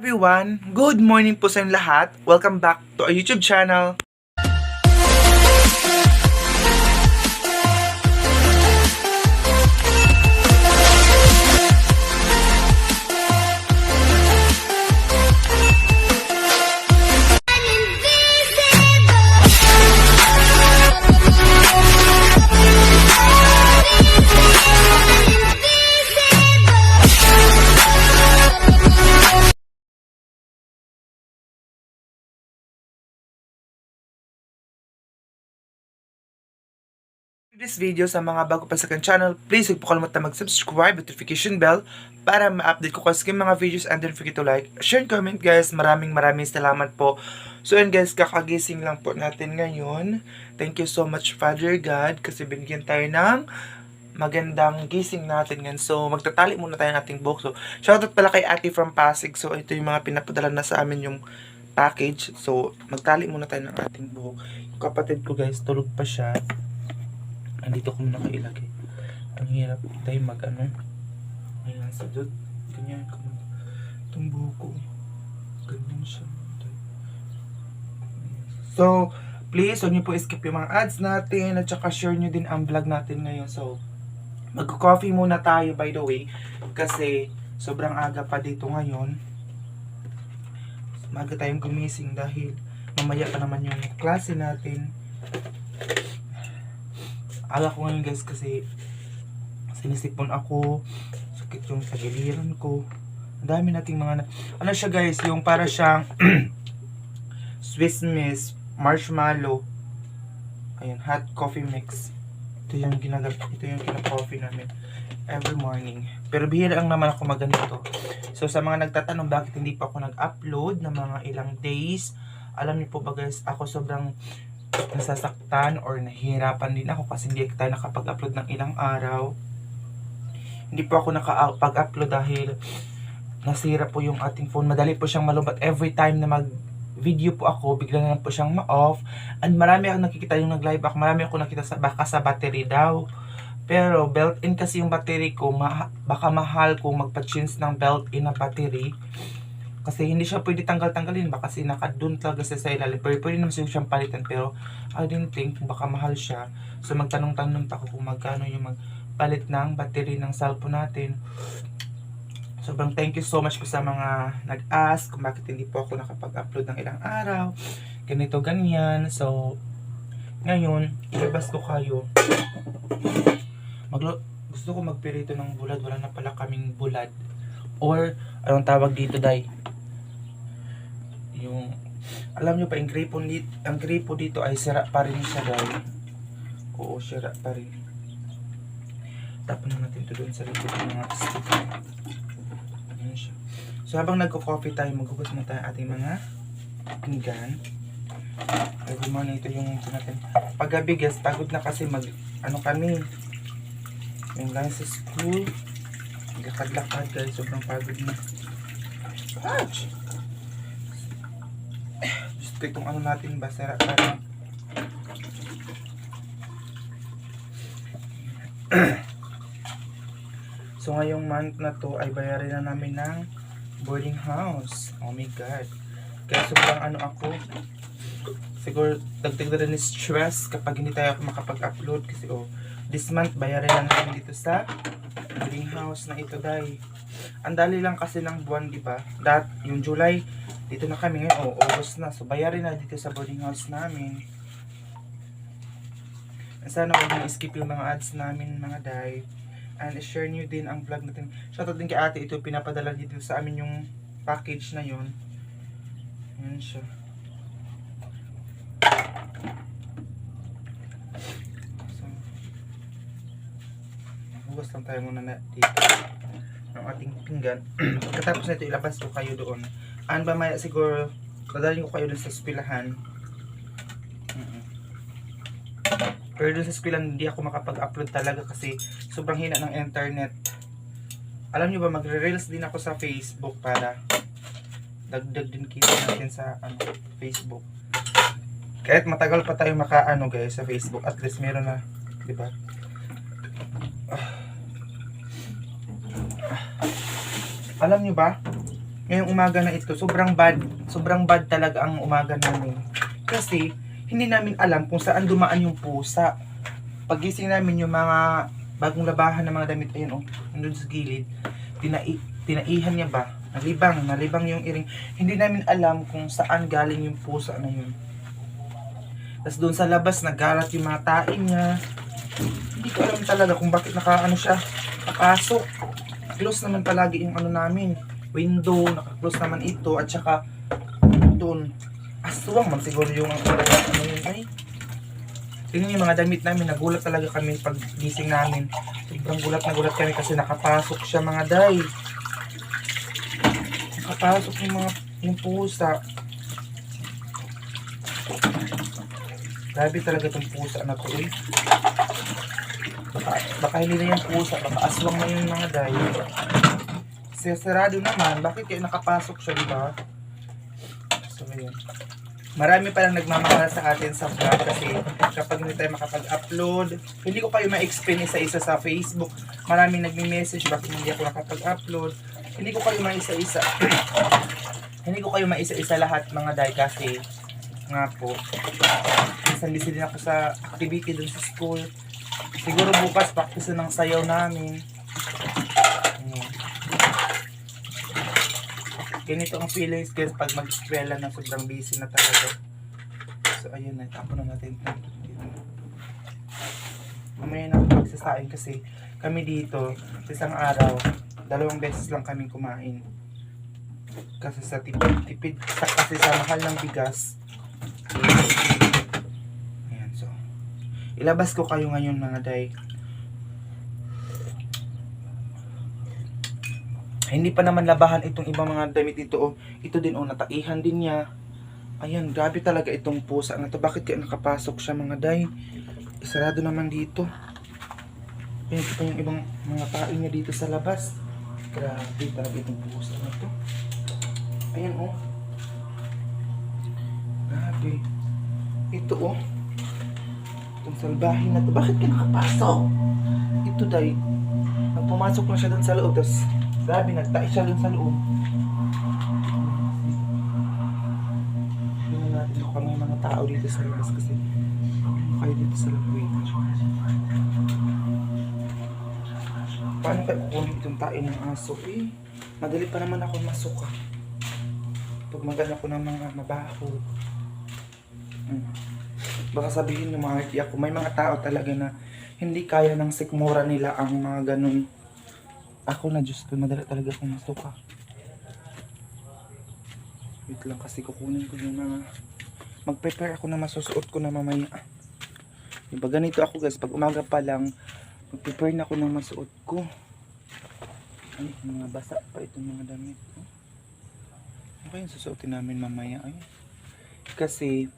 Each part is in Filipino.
Everyone, good morning po sa inyong lahat. Welcome back to our YouTube channel. This video sa mga bago pa sa akin channel, please huwag po kalimutan mag-subscribe at notification bell para ma-update ko kasi mga videos, and don't forget to like, share, and comment guys. Maraming salamat po. So and guys, kakagising lang po natin ngayon. Thank you so much Father God kasi binigyan tayo ng magandang gising natin ngayon. So magtatali muna tayo ng ating buhok. So shoutout pala kay Ate from Pasig. So ito yung mga pinapadala na sa amin yung package. So magtali muna tayo ng ating buhok. Yung kapatid ko guys, tulog pa siya. Andito ko nakailagay. Ang hirap tayo mag-ano. Ayan, sa dot. Ganyan. Itong buko. Ganyan siya. So, please, huwag niyo po skip yung mga ads natin. At saka share niyo din ang vlog natin ngayon. So, mag-coffee muna tayo by the way. Kasi, sobrang aga pa dito ngayon. Maga tayong gumising dahil mamaya pa naman yung klase natin. Ala ko ngayon guys kasi sinisipon ako, sakit yung sa giliran ko. Ang dami nating mga ano siya guys, yung para siyang Swiss Miss marshmallow. Ayun, hot coffee mix. Ito yung kina-coffee namin every morning. Pero bihira lang naman ako maganito. So sa mga nagtatanong bakit hindi pa ako nag-upload ng mga ilang days, alam niyo po ba guys, ako sobrang nasasaktan or nahihirapan din ako kasi hindi tayo nakapag-upload ng ilang araw. Hindi po ako nakapag-upload dahil nasira po yung ating phone. Madali po siyang malubat. Every time na mag-video po ako, bigla na lang po siyang ma-off. And marami akong nakikita yung nag-live ako. Marami akong nakita baka sa battery daw. Pero built-in kasi yung battery ko. Baka mahal kung magpa-change ng built-in na battery. Kasi hindi siya pwede tanggal-tanggalin ba kasi naka-doon talaga sa ilalim. Pero pwede naman siyang palitan pero I didn't think baka mahal siya. So magtanong-tanong pa ako kung magkano yung magpalit ng battery ng cellphone natin. Sobrang thank you so much po sa mga nag-ask kung bakit hindi po ako nakapag-upload ng ilang araw. Ganito, ganyan. So ngayon, ilabas ko kayo. Gusto ko magpirito ng bulad. Wala na pala kaming bulad. Or anong tawag dito day? Yung alam nyo pa, ang gripo dito ay sira pa rin siya guys. Oo, sira pa rin. Tapon na natin ito doon sa likod ng mga sticker. Ayan siya. So habang nagko-coffee tayo, maghugas na tayo ating mga pinggan. Every morning ito yung natin. Paggabi guys, pagod na kasi kami. Yung guys sa school. Lakad-lakad guys, sobrang pagod na. Ouch! Gusto itong natin ba, sira pa rin. So ngayong month na to ay bayarin na namin ng boarding house. Oh my god. Kaya sobrang ako. Siguro dagdag na rin stress kapag hindi tayo makapag-upload kasi this month bayarin na namin dito sa boarding house na ito dahil ang dali lang kasi ng buwan, di ba? Yung July dito na kami ngayon, August na, so bayarin na dito sa boarding house namin. Sana huwag nyo skip yung mga ads namin mga day, and share nyo din ang vlog natin. Shoutout din kay ate, ito pinapadala dito sa amin yung package na yun. Yan siya. Hugas lang tayo muna na dito ng ating pinggan. Pagkatapos na ito, ilabas ko kayo doon. Ano ba maya siguro, dadalhin ko kayo doon sa eskwelahan. Pero doon sa eskwelahan, hindi ako makapag-upload talaga kasi sobrang hina ng internet. Alam nyo ba, magre-reels din ako sa Facebook para dagdag din kita natin sa Facebook. Kahit matagal pa tayo guys sa Facebook, at least meron na, di ba? Alam nyo ba, ngayong umaga na ito, sobrang bad talaga ang umaga namin. Kasi, hindi namin alam kung saan dumaan yung pusa. Pagising namin yung mga bagong labahan ng mga damit, ayun nandun sa gilid, tinaihan niya ba? Nalibang yung iring. Hindi namin alam kung saan galing yung pusa na yun. Tapos doon sa labas, nagalat yung mga tain niya. Hindi ko alam talaga kung bakit siya, nakapasok. Close naman palagi yung namin. Window, naka-close naman ito. At saka, doon, aswang man siguro yung yun ay. Tingnan yung mga damit namin, nagulat talaga kami pag gising namin. Sobrang gulat na gulat kami kasi nakapasok siya mga day. Nakapasok yung pusa. Grabe talaga itong pusa na to eh. Baka hindi na yung pusa, baka aswang na yung mga day. Sarado naman, bakit kaya nakapasok siya, diba? So, ayun. Marami palang nagmamahal sa atin sa vlog kasi kapag hindi tayo makapag-upload, hindi ko kayo ma-explain isa-isa sa Facebook. Maraming nagme-message bakit hindi ako nakapag-upload. Hindi ko kayo maisa-isa. Hindi ko kayo maisa-isa lahat mga day kasi nga po. Minsan busy din ako sa activity dun sa school. Siguro bukas practice ng sayaw namin. Ganito ang feelings guys pag mag-eskwela na sobrang busy na talaga. So ayun na, tapon na natin dito. Mamaya na ako magsasain kasi kami dito sa isang araw, 2 beses lang kami kumain. Kasi sa tipid kasi sa mahal ng bigas. Ayan, so ilabas ko kayo ngayon mga day. Hindi pa naman labahan itong ibang mga damit dito. Ito din nataihan din niya. Ayan, grabe talaga itong pusa na to. Bakit kaya nakapasok siya mga day? Isarado naman dito. Ayan, ito yung ibang mga tao niya dito sa labas. Grabe talaga itong pusa na to. Ayan grabe. Ito itong salbahin na to. Bakit kaya nakapasok? Ito day. Nang pumasok na siya dun sa loob. Tapos grabe, nagtai siya dun sa loob. Tingnan natin kung may mga tao dito sa labas kasi kayo dito sa loob. Paano kayo kukunin itong tae ng aso? Madali pa naman ako masuka. Pag magana ko ng mga mabaho. Baka sabihin ng mga ako, may mga tao talaga na hindi kaya ng sikmura nila ang mga ganun. Ako na Diyos ko, madali talaga akong masuka. Wait lang kasi kukunin ko yung mga mag-prepare ako na masusuot ko na mamaya. Diba ganito ako guys, pag umaga pa lang mag-prepare na ako ng masuot ko. Ay, mga basa pa itong mga damit. Ano kayong susuotin namin mamaya? Ay, kasi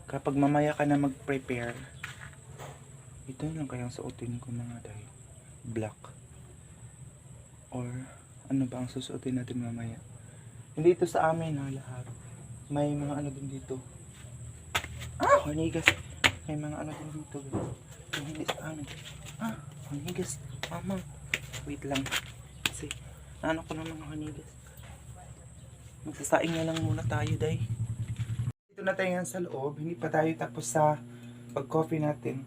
kapag mamaya ka na mag-prepare, ito lang kayang suotin ko mga day. Black. Or ano ba ang susuotin natin mamaya? Hindi ito sa amin lahat. May mga din dito. Hornigas. May mga din dito. Yung hindi sa amin. Hornigas. Mama. Wait lang. Kasi ko ng mga hornigas. Magsasaing na lang muna tayo day. Dito na tayo sa loob. Hindi pa tayo tapos sa pag-coffee natin.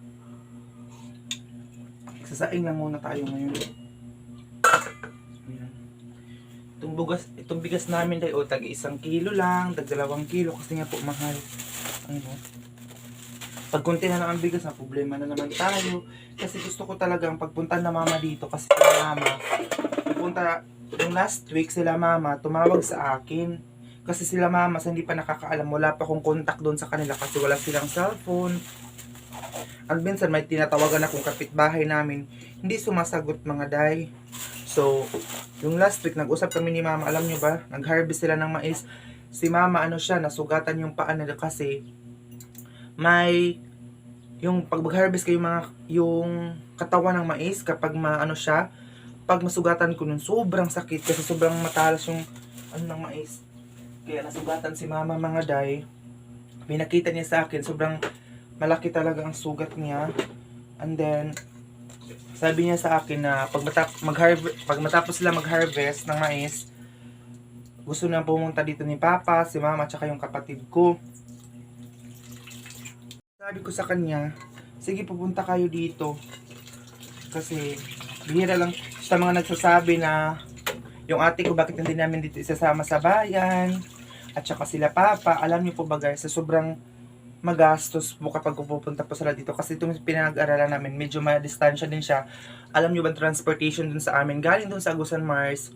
Magsasaing lang muna tayo ngayon. Itong bigas namin day tag 1 kilo lang, tag 2 kilo kasi nga po mahal. Pag konti na lang ang bigas, na problema na naman tayo. Kasi gusto ko talagang pagpunta na mama dito kasi sila mama yung last week sila mama tumawag sa akin. Kasi sila mama sa hindi pa nakakaalam, wala pa akong contact doon sa kanila kasi wala silang cellphone. At minsan may tinatawagan akong kapitbahay namin, hindi sumasagot mga day. So, yung last week, nag-usap kami ni mama, alam nyo ba, nag-harvest sila ng mais. Si mama, nasugatan yung paa nila kasi yung pag mag-harvest kayo yung katawan ng mais, kapag pag masugatan ko nun, sobrang sakit kasi sobrang matalas yung ng mais. Kaya nasugatan si mama mga day. Pinakita niya sa akin, sobrang malaki talaga ang sugat niya. And then, sabi niya sa akin na pag matapos sila mag-harvest ng mais, gusto na pumunta dito ni Papa, si Mama, tsaka yung kapatid ko. Sabi ko sa kanya, sige pupunta kayo dito. Kasi bihira lang sa mga nagsasabi na yung ate ko bakit hindi namin dito isasama sa bayan. At saka sila Papa, alam niyo po ba guys, sa sobrang magastos po kapag pupunta po sila dito. Kasi itong pinag-aralan namin, medyo madistansya din siya. Alam niyo ba transportation dun sa amin, galing dun sa Agusan Mars,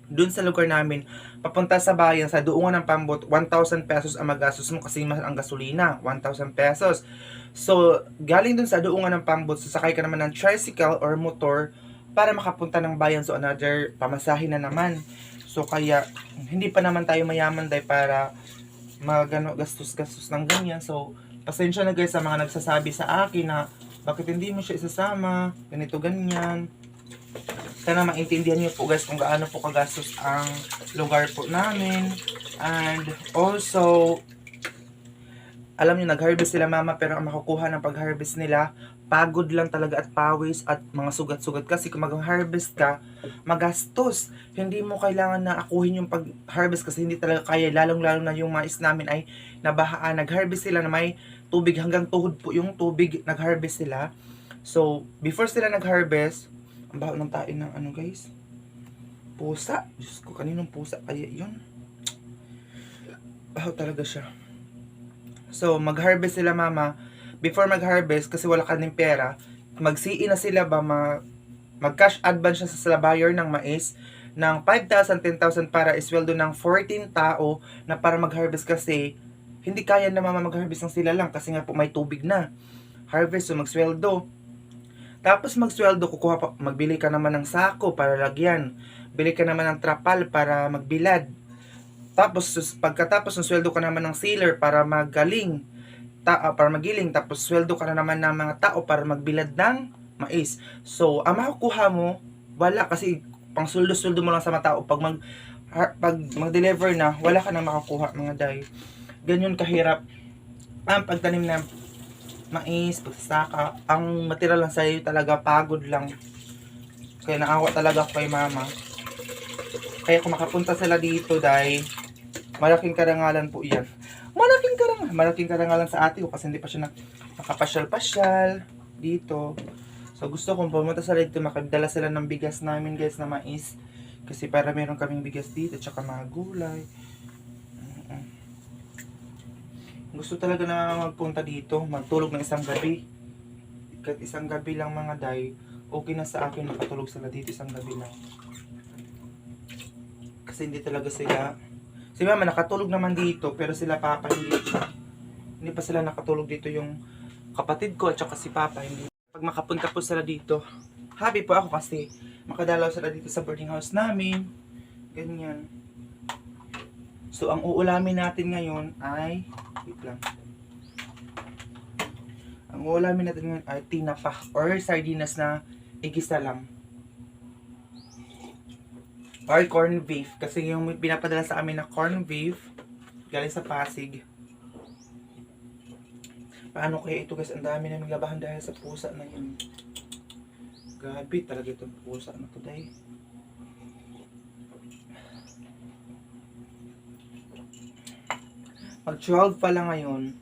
dun sa lugar namin, papunta sa bayan, sa Duungan ng Pambot, 1,000 pesos ang magastos mo kasi mahal ang gasolina, 1,000 pesos. So, galing dun sa Duungan ng Pambot, sasakay ka naman ng tricycle or motor para makapunta ng bayan. So, another pamasahe na naman. So, kaya, hindi pa naman tayo mayaman dahil para gastos-gastos ng ganyan. So, pasensya na guys sa mga nagsasabi sa akin na bakit hindi mo siya isasama, ganito, ganyan. Sana maintindihan niyo po guys kung gaano po kagastos ang lugar po namin. And also, alam niyo nag-harvest sila Mama, pero ang makukuha ng pag-harvest nila, pagod lang talaga at pawis at mga sugat-sugat. Kasi kung mag-harvest ka, magastos. Hindi mo kailangan na akuhin yung pag-harvest kasi hindi talaga kaya. Lalong-lalong na yung mais namin ay nabahaan. Nag-harvest sila na may tubig, hanggang tuhod po yung tubig, nag-harvest sila. So, before sila nag-harvest, ang baho ng tain ng ano guys, pusa. Diyos ko, kaninong pusa kaya yun? Baho talaga siya. So, mag-harvest sila Mama. Before mag-harvest, kasi wala ka ng pera, mag-CE na sila ba, mag-cash advance siya sa buyer ng mais ng 5,000, 10,000 para isweldo ng 14 tao na para mag-harvest kasi hindi kaya na Mama mag-harvest ng sila lang kasi nga po may tubig na. Harvest, so magsweldo. Tapos magsweldo, magbili ka naman ng sako para lagyan. Bili ka naman ng trapal para magbilad. Tapos pagkatapos ng sweldo ka naman ng sealer para magaling. Para magiling. Tapos sweldo ka na naman ng mga tao para magbilad ng mais. So, ang makukuha mo, wala kasi pang suldo-suldo mo lang sa mga tao. Pag mag-deliver na, wala ka na makakuha mga day. Ganyan kahirap ang pagtanim ng mais, pagsasaka. Ang matira lang sa'yo talaga, pagod lang. Kaya naawa talaga ako kay Mama. Kaya kung makapunta sila dito dahil malaking karangalan po yan. Malaking karangalan sa ate ko kasi hindi pa siya nakapasyal-pasyal dito. So gusto kong pumunta sila dito, makadala sila ng bigas namin guys na mais. Kasi para meron kaming bigas dito, tsaka mga gulay. Gusto talaga na magpunta dito, magtulog ng isang gabi. Kahit isang gabi lang mga day, okay na sa akin makatulog sila dito isang gabi lang. Kasi hindi talaga sila, si Mama nakatulog naman dito, pero sila Papa hindi pa sila nakatulog dito, yung kapatid ko at saka si Papa hindi. Pag makapunta po sila dito, happy po ako kasi makadalaw sila dito sa boarding house namin. Ganyan. So ang uulamin natin ngayon ay ang uulamin natin ngayon ay tinapa or sardinas na igisa lang or corned beef kasi yung pinapadala sa amin na corned beef galing sa Pasig. Paano kaya ito guys, ang dami namin labahan dahil sa pusa na yun. Gabi talaga itong pusa na to dahil mag 12 pa lang ngayon.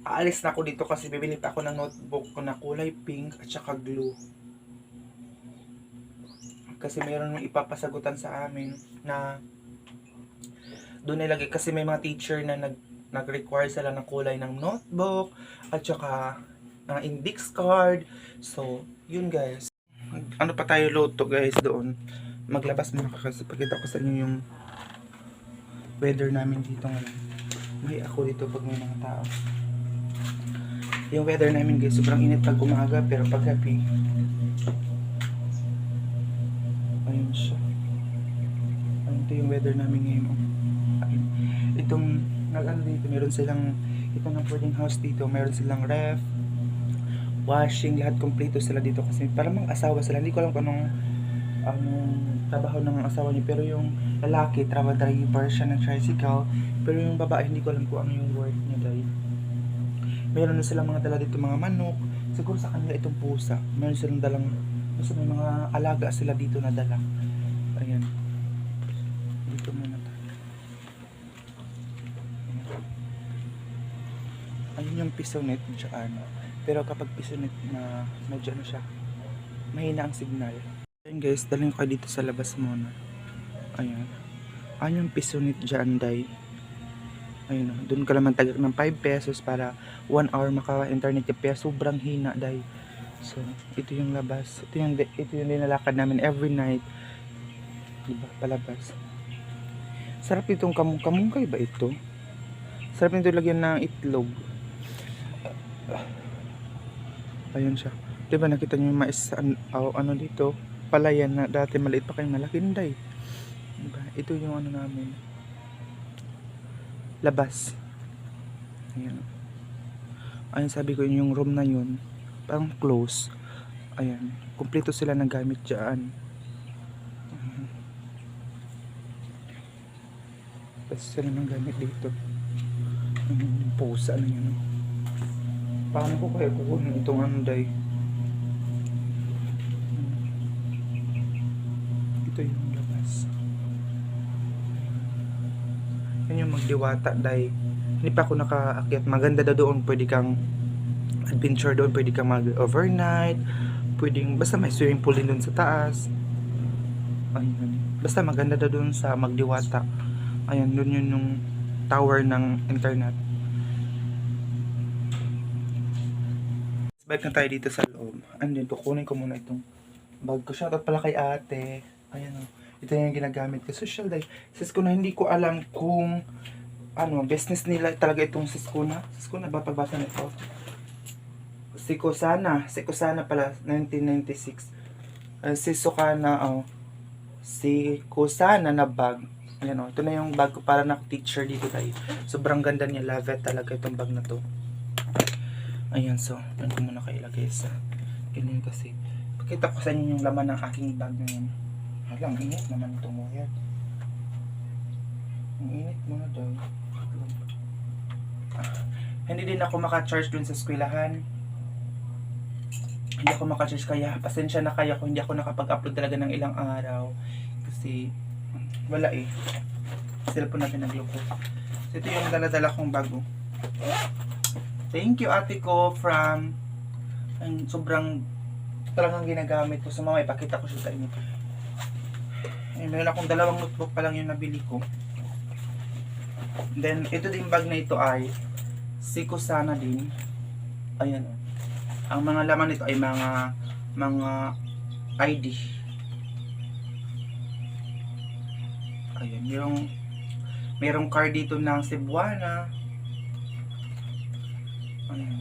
Aalis na ako dito kasi bibili pa ako ng notebook ko na kulay pink at saka glue. Kasi mayroon yung ipapasagutan sa amin na doon nilagay kasi may mga teacher na nag-require sila ng kulay ng notebook at saka ng index card. So, yun guys. Ano pa tayo loto guys doon. Maglabas muna kasi pagkita ko sa inyo yung weather namin dito ngayon. May ako dito pag may mga tao. Yung weather namin guys, sobrang init pag umaga pero pag gabi ayun siya. Ayun, ito yung weather namin ngayon. Ayun. Itong nag-ano dito, meron silang ito ng boarding house dito, meron silang ref, washing, lahat kompleto sila dito kasi parang mga asawa sila. Hindi ko alam kung anong trabaho ng asawa niya, pero yung lalaki travel driver siya ng tricycle, pero yung babae hindi ko alam kung ano yung work niya dahil meron na silang mga dala dito, mga manok, siguro sa kanila itong pusa, meron silang dalang, may mga alaga sila dito na dala. Ayan dito yung pisonet dyan. Pero kapag pisonet na medyo ano siya, mahina ang signal. Ayan guys, dalhin ko kayo dito sa labas muna. Ayan. Ayan yung pisonet dyan, day. Ayun, doon ka naman tagak ng 5 pesos para 1 hour maka-internet ka. Pero sobrang hina, day. So, ito yung labas. Ito yung dinalakad namin every night. Diba? Palabas. Sarap itong kamungkay ba ito? Sarap nito lagyan ng itlog. Ayun siya. Diba nakita nyo yung mais, ano dito? Palayan na dati maliit pa kayo, malaki na day. Diba? Ito yung ano namin. Labas. Ayan. Ayun sabi ko yung room na yun. Parang close. Ayan. Kumpleto sila ng gamit dyan. Tapos sila ng gamit dito. Yung pusa na yun. Paano ko kaya kukunin itong anday? Ito yung labas. Yan yung magdiwata, day. Hindi pa ako nakaakyat. Maganda daw doon. Pwede kang adventure doon. Pwede kang mag-overnight. Pwedeng, basta may swimming pool din doon sa taas. Ayun. Basta maganda daw doon sa magdiwata. Ayan, doon yun yung tower ng internet. Balik na tayo dito sa loob. Andun, kukunin ko muna itong bag ko. Shoutout pala kay ate. Ayan o. Ito yung ginagamit ko. Social day. Siskuna, hindi ko alam kung business nila talaga itong Siskuna. Siskuna ba pagbasa nito? Sikusana pala, 1996. Sikusana na bag. Ayan o, ito na yung bag ko para na-teacher dito tayo. Sobrang ganda niya, love it talaga itong bag na to. Ayan, so, yan ko muna kayo ilagay sa ganyan kasi. Pakita ko sa inyo yung laman ng aking bag ngayon. Halang, init naman ito mo yan. Ang init mo na daw. Hindi din ako maka-charge dun sa eskwelahan. Hindi ako maka-charge kaya, pasensya na kaya kung hindi ako nakapag-upload talaga ng ilang araw. Kasi, wala eh. Cellphone natin nagloko. So, ito yung dala-dala kong bago. Thank you ate ko from sobrang talagang ginagamit ko sa mga ipakita ko siya sa inyo. Meron akong dalawang notebook pa lang yung nabili ko. Then ito din bag na ito ay Sikusana din. Ayan. Ang mga laman nito ay mga ID. Ayan, merong card dito ng Cebuana. Ayan.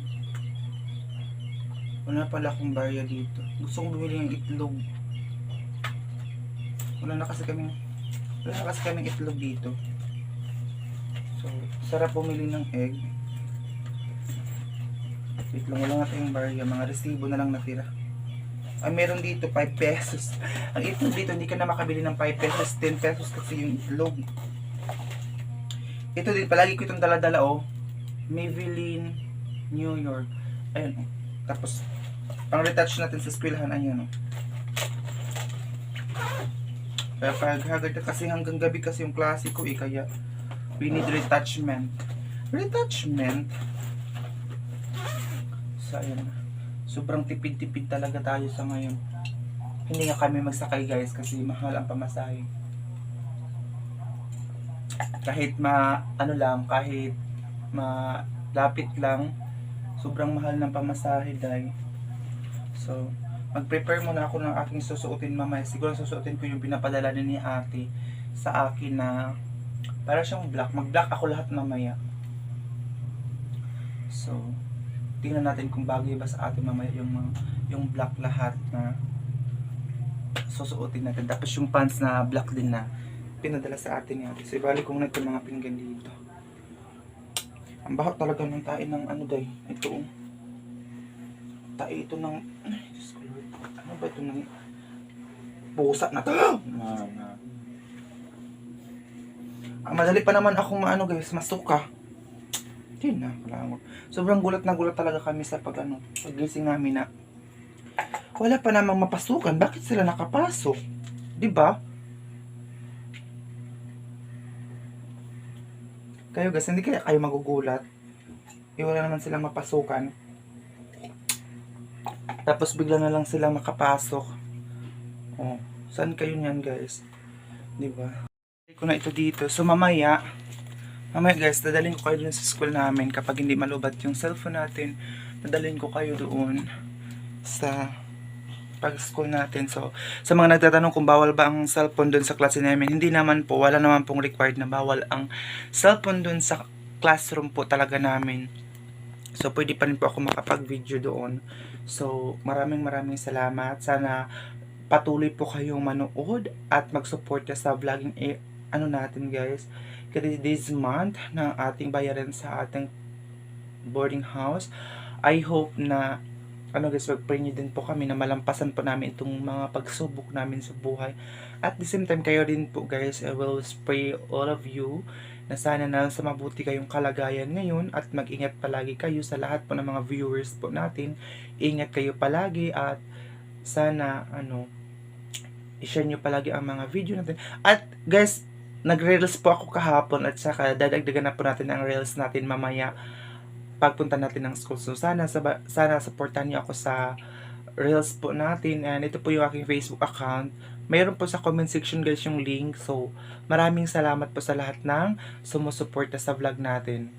Wala pala akong barya dito. Gusto kong bumili ng itlog. Wala na kasi kaming itlog dito. So, sarap bumili ng egg. Wait lang, wala natin yung barya. Mga resibo na lang natira. Ay, meron dito 5 pesos. Ang itlog dito, hindi ka na makabili ng 5 pesos, 10 pesos kasi yung itlog. Ito din, palagi ko itong dala-dala oh. Maybelline, New York. Ayun oh. Tapos, pang-retouch natin sa eskwelahan, ayun oh. Kaya pag-hagad kasi hanggang gabi kasi yung klase ko eh, kaya we need retouchment. Retouchment? So, ayun na. Sobrang tipid-tipid talaga tayo sa ngayon. Hindi nga kami magsakay guys kasi mahal ang pamasahe. Kahit kahit malapit lang, sobrang mahal ng pamasahe dahil. So, mag-prepare muna ako ng aking susuotin mamaya. Siguro susuotin ko yung pinapadala ni ate sa akin na para siyang black. Mag-black ako lahat mamaya. So, tingnan natin kung bagay ba sa atin mamaya yung black lahat na susuotin natin. Tapos yung pants na black din na pinadala sa atin ni ate. So, ibalik ko muna itong mga pinggan dito. Ang baho talaga ng tae ng day. Ito. Tae ito ng ano ba ito ng pusa na to? Madali pa naman akong guys, masuka. Hindi na, kailangan. Sobrang gulat na gulat talaga kami sa paggising namin na wala pa namang mapasukan. Bakit sila nakapasok? Diba? Kayo guys, hindi kaya kayo magugulat wala naman silang mapasukan. Tapos bigla na lang silang makapasok. Oh, saan kayo niyan guys? Di ba? Ko na ito dito. So mamaya guys, dadalhin ko kayo dun sa school namin kapag hindi malubat yung cellphone natin. Dadalhin ko kayo doon sa pag-school natin. So, sa mga nagtatanong kung bawal ba ang cellphone dun sa klase namin, hindi naman po, wala naman pong required na bawal ang cellphone dun sa classroom po talaga namin. So, pwede pa rin po ako makapag-video doon. So, maraming salamat. Sana patuloy po kayong manood at mag-suporta sa vlogging natin guys. Kasi this month na ating bayaran sa ating boarding house. I hope na guys, mag-pray nyo din po kami na malampasan po namin itong mga pagsubok namin sa buhay. At the same time, kayo din po guys, I will pray all of you na sana na sa mabuti kayong kalagayan ngayon at mag-ingat palagi kayo sa lahat po ng mga viewers po natin. Ingat kayo palagi at sana i-share nyo palagi ang mga video natin. At guys, nag-reels po ako kahapon at saka dadagdagan na po natin ang reels natin mamaya pagpunta natin ng school. So sana supportan niyo ako sa reels po natin, and ito po yung aking Facebook account. Mayroon po sa comment section guys yung link. So maraming salamat po sa lahat ng sumusuporta sa vlog natin.